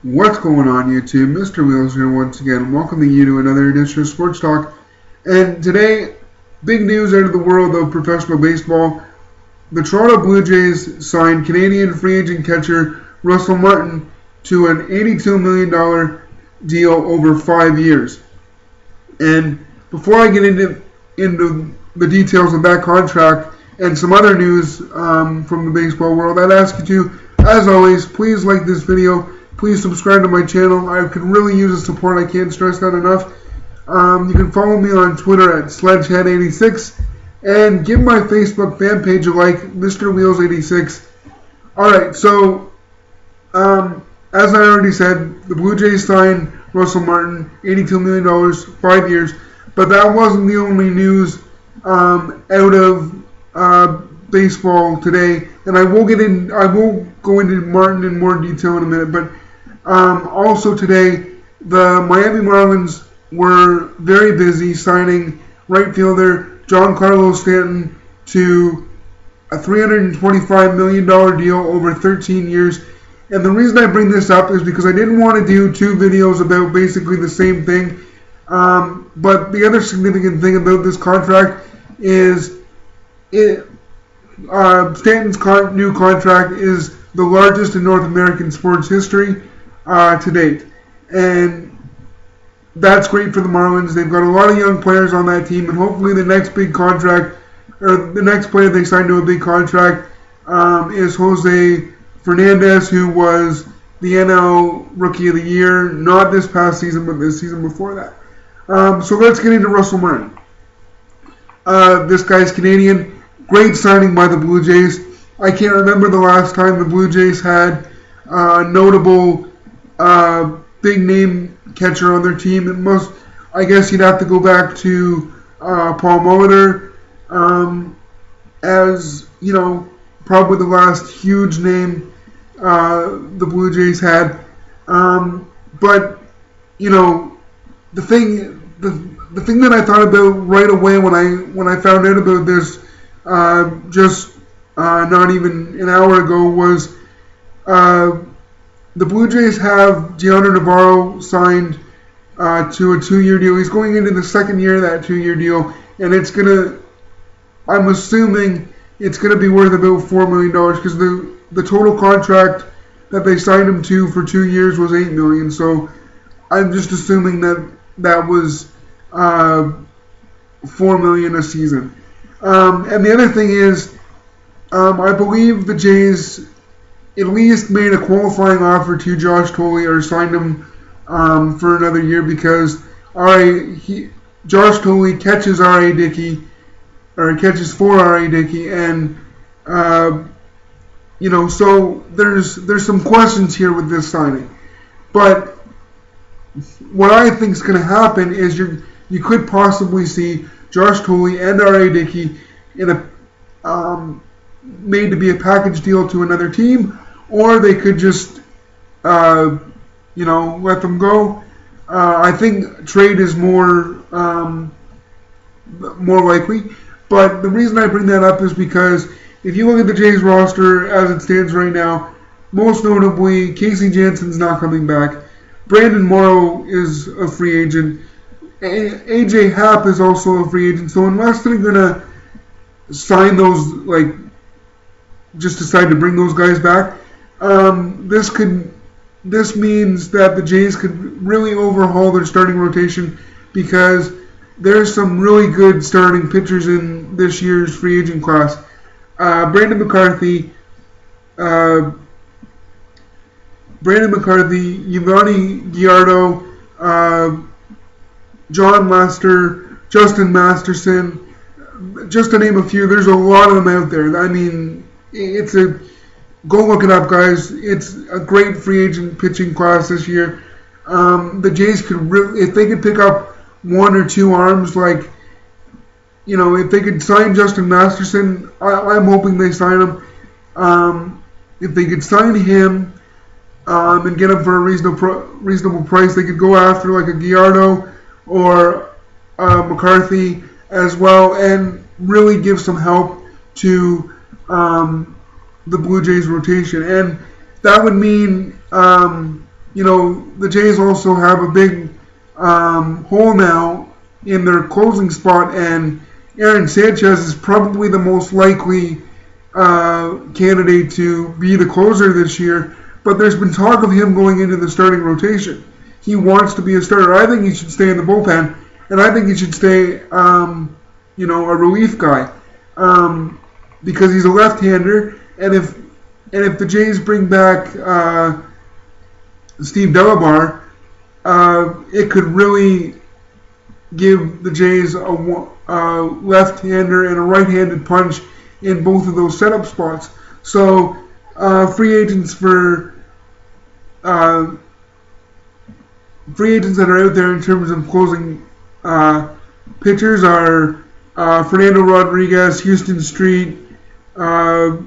What's going on, YouTube? Mr. Wheels here once again, welcoming you to another edition of Sports Talk. And today, big news out of the world of professional baseball. The Toronto Blue Jays signed Canadian free agent catcher Russell Martin to an $82 million deal over 5 years. And before I get into the details of that contract and some other news from the baseball world, I'd ask you to, as always, please like this video. Please subscribe to my channel. I could really use the support. I can't stress that enough. You can follow me on Twitter at Sledgehead86 and give my Facebook fan page a like, Mr. Wheels86. Alright, so as I already said, the Blue Jays signed Russell Martin, $82 million, 5 years. But that wasn't the only news out of baseball today. And I will go into Martin in more detail in a minute. But also today, the Miami Marlins were very busy signing right fielder Giancarlo Stanton to a $325 million deal over 13 years. And the reason I bring this up is because I didn't want to do two videos about basically the same thing. But the other significant thing about this contract is Stanton's new contract is the largest in North American sports history to date. And that's great for the Marlins. They've got a lot of young players on that team, and hopefully the next big contract, or the next player they sign to a big contract, is Jose Fernandez, who was the NL Rookie of the Year, not this past season, but this season before that. So let's get into Russell Martin. This guy's Canadian. Great signing by the Blue Jays. I can't remember the last time the Blue Jays had a notable big name catcher on their team. I guess you'd have to go back to Paul Molitor as, probably the last huge name the Blue Jays had. But, the thing that I thought about right away when I found out about this not even an hour ago was the Blue Jays have Dioner Navarro signed to a 2-year deal. He's going into the second year of that 2-year deal, and I'm assuming it's gonna be worth about $4 million because the total contract that they signed him to for 2 years was $8 million. So I'm just assuming that was $4 million a season. And the other thing is, I believe the Jays at least made a qualifying offer to Josh Thole or signed him for another year because Josh Thole catches R.A. Dickey, or catches for R.A. Dickey, and so there's some questions here with this signing. But what I think is going to happen is you could possibly see Josh Thole and R.A. Dickey in a made to be a package deal to another team, or they could just let them go. I think trade is more likely. But the reason I bring that up is because if you look at the Jays roster as it stands right now, most notably Casey Jansen's not coming back. Brandon Morrow is a free agent. AJ Happ is also a free agent. So unless they're gonna sign those, just decide to bring those guys back, this means that the Jays could really overhaul their starting rotation because there's some really good starting pitchers in this year's free agent class. Brandon McCarthy, Yvonne Gallardo, John Lester, Justin Masterson, just to name a few. There's a lot of them out there. I mean, go look it up, guys. It's a great free agent pitching class this year. The Jays could really, if they could pick up one or two arms, if they could sign Justin Masterson, I'm hoping they sign him. If they could sign him and get him for a reasonable price, they could go after like a Gallardo or McCarthy as well, and really give some help to the Blue Jays rotation. And that would mean the Jays also have a big hole now in their closing spot, and Aaron Sanchez is probably the most likely candidate to be the closer this year. But there's been talk of him going into the starting rotation. He wants to be a starter. I think he should stay in the bullpen, and I think he should stay, a relief guy, because he's a left-hander. And if the Jays bring back Steve Delabar, it could really give the Jays a left-hander and a right-handed punch in both of those setup spots. So free agents that are out there in terms of closing pitchers are Fernando Rodriguez, Houston Street. I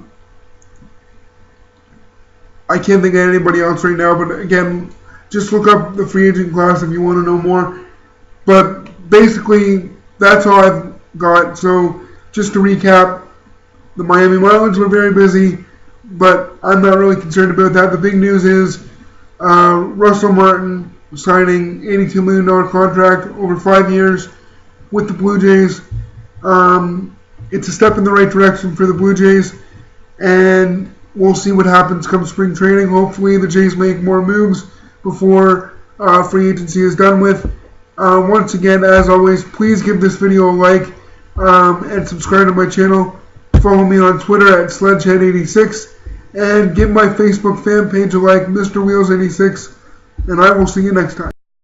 can't think of anybody else right now, but again, just look up the free agent class if you want to know more. But basically, that's all I've got. So just to recap, the Miami Marlins were very busy, but I'm not really concerned about that. The big news is Russell Martin signing $82 million contract over 5 years with the Blue Jays. It's a step in the right direction for the Blue Jays, and we'll see what happens come spring training. Hopefully the Jays make more moves before free agency is done with. Once again, as always, please give this video a like and subscribe to my channel. Follow me on Twitter at Sledgehead86 and give my Facebook fan page a like, Mr. Wheels86, and I will see you next time.